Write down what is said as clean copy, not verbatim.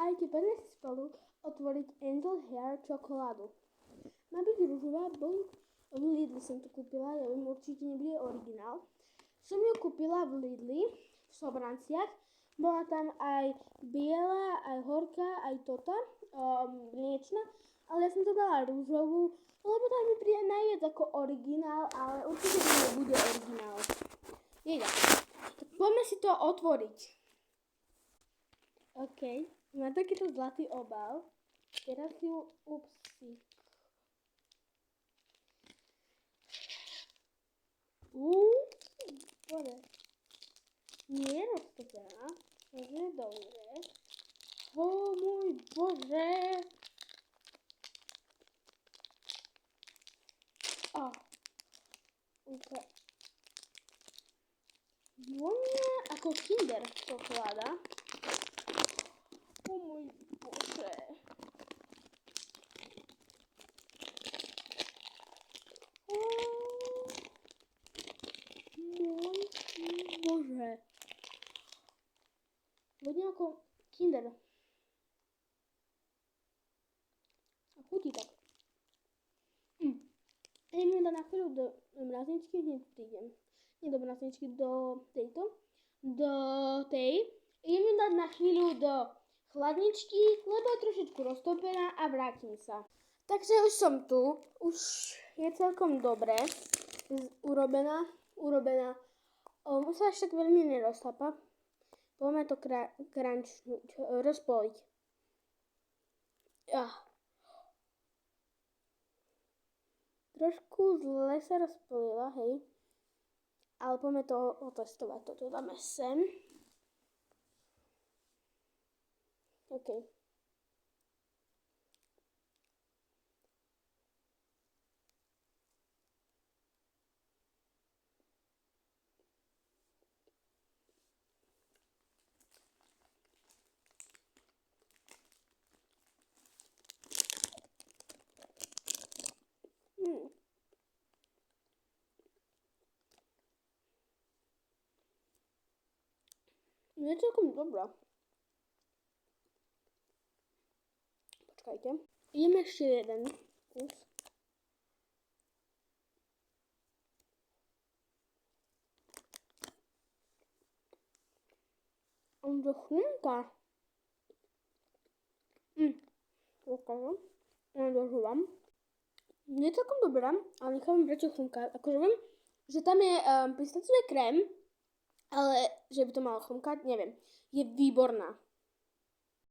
Aj tie pevne si spolu otvoriť Angel Hair čokoládu. Má byť rúžová, v Lidli som to kúpila, ja viem, určite nebude originál. Som ju kúpila v Lidli, v Sobranciach. Bola tam aj biela, aj horká, aj tota, mliečna, ale ja som to dala rúžovú, lebo tam mi príde najviac ako originál, ale určite to nebude originál. Jeda. Tak poďme si to otvoriť. OK, má takýto zlatý obal. Teraz ju upsi. Dobre. Nie je roztopená. Takže dobre. Môj Bože. Vonia ako Kinder čokoláda. Môj Bože. Môj Bože. Vonia ako Kinder. A chutí tak. Idem dať na chvíľu do mrazničky, hneď idem. Nie do mrazničky, do tej. Idem dať na chvíľu do chladničky, lebo je trošičku roztopená a vrátim sa. Takže už som tu, už je celkom dobre urobená. Už sa až tak veľmi neroztapa. Poďme to krančnúť, rozpoliť. Trošku zle sa rozpolila, hej. Ale poďme to otestovať. Toto dáme sem. OK. Je celkom dobrá. Počkajte. Ideme ešte jeden kus. On to chrumka. Ukážem. Ja dožúvam. Je celkom dobrá, ale nechávam prečo chrumka. Akože viem, že tam je pistaciový krém, ale že by to malo chrumkať, neviem. Je výborná.